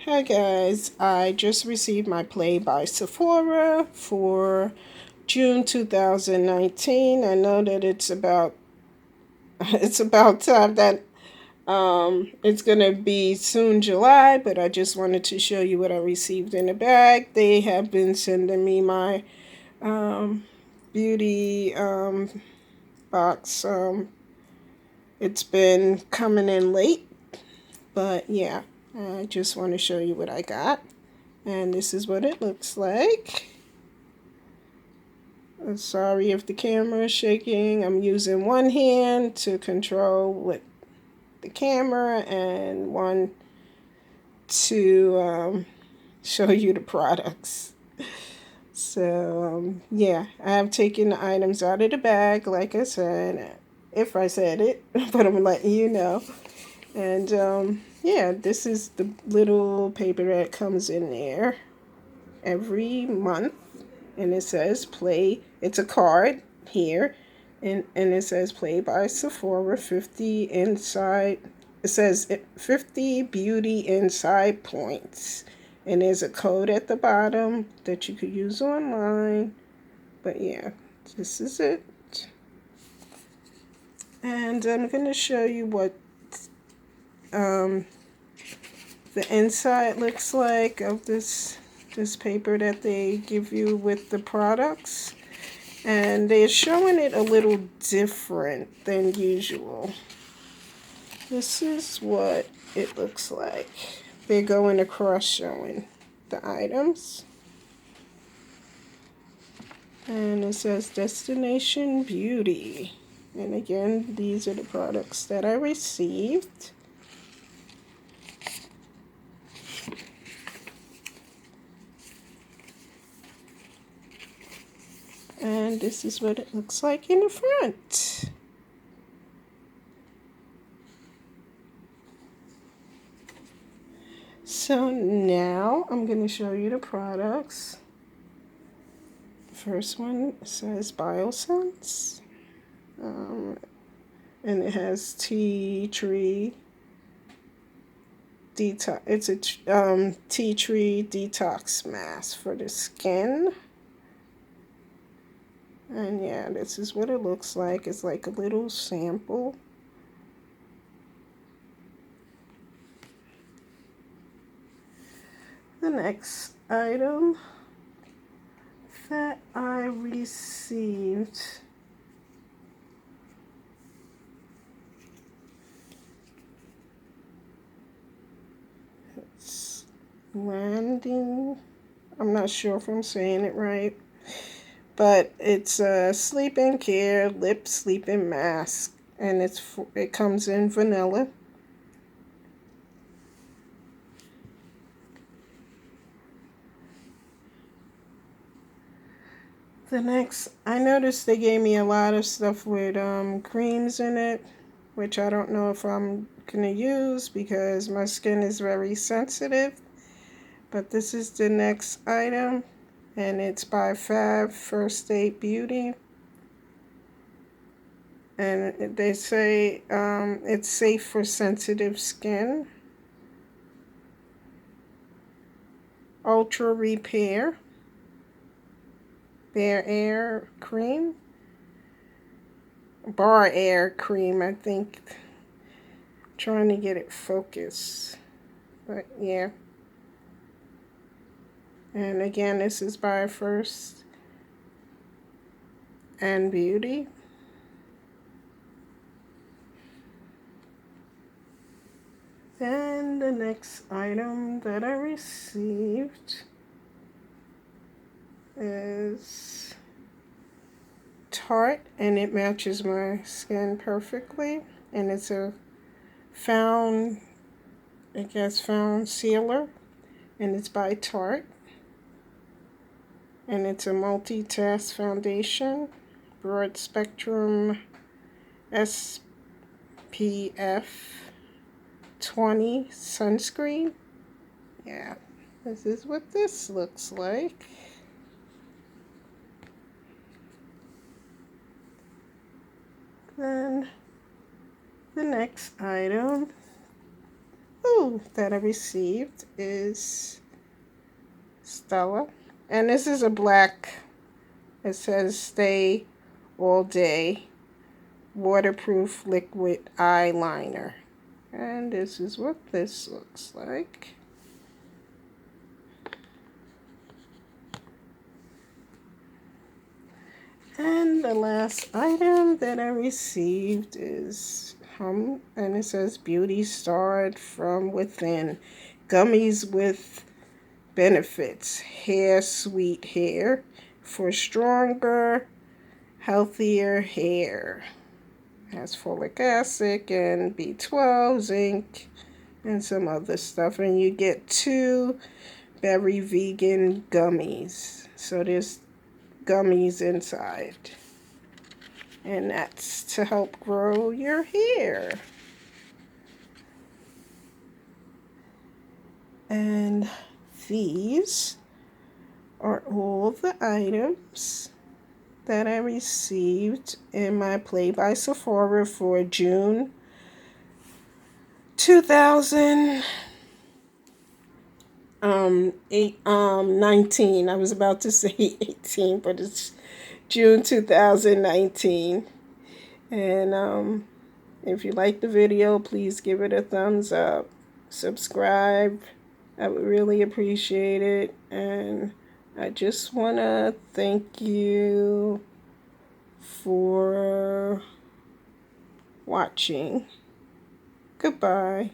Hi guys, I just received my Play by Sephora for June 2019. I know that it's about it's about time that it's gonna be soon July, but I just wanted to show you what I received in the bag. They have been sending me my beauty box. It's been coming in late, but yeah, I just want to show you what I got. And this is what it looks like. I'm sorry if the camera is shaking. I'm using one hand to control with the camera and one to show you the products. So, yeah, I have taken the items out of the bag, like I said, if I said it, but I'm letting you know. And, yeah, this is the little paper that comes in there every month, and it says play. It's a card here, and it says play by Sephora 50 inside. It says 50 beauty inside points, and there's a code at the bottom that you could use online. But yeah, this is it, and I'm gonna show you what um, the inside looks like of this paper that they give you with the products. And they're showing it a little different than usual. This is what it looks like. They're going across showing the items. And it says Destination Beauty. And again, these are the products that I received. And this is what it looks like in the front. So now I'm going to show you the products. The first one says Biossance. And it has tea tree detox. It's a tea tree detox mask for the skin. And yeah, this is what it looks like. It's like a little sample. The next item that I received it's Landing. I'm not sure if I'm saying it right, but it's a sleeping care lip sleeping mask, and it comes in vanilla. The next, I noticed they gave me a lot of stuff with creams in it, which I don't know if I'm gonna use because my skin is very sensitive. But this is the next item, and it's by Fab First Aid Beauty. And they say it's safe for sensitive skin. Ultra Repair. Bare Air Cream. Bar Air Cream, I think. I'm trying to get it focused. But yeah. And again, this is by First and Beauty. Then the next item that I received is Tarte, and it matches my skin perfectly. And it's a Foundcealer, and it's by Tarte. And it's a multitask foundation, broad spectrum SPF 20 sunscreen. Yeah, this is what this looks like. Then the next item that I received is Stila. And this is a black, it says stay all day waterproof liquid eyeliner. And this is what this looks like. And the last item that I received is and it says Beauty Starred from Within. Gummies with benefits. Hair Sweet Hair for stronger, healthier hair. Has folic acid and B12, zinc, and some other stuff. And you get 2 berry vegan gummies. So there's gummies inside. And that's to help grow your hair. And these are all the items that I received in my By Sephora for June 2019. I was about to say 18, but it's June 2019. And if you like the video, please give it a thumbs up. Subscribe. I would really appreciate it. And I just want to thank you for watching. Goodbye.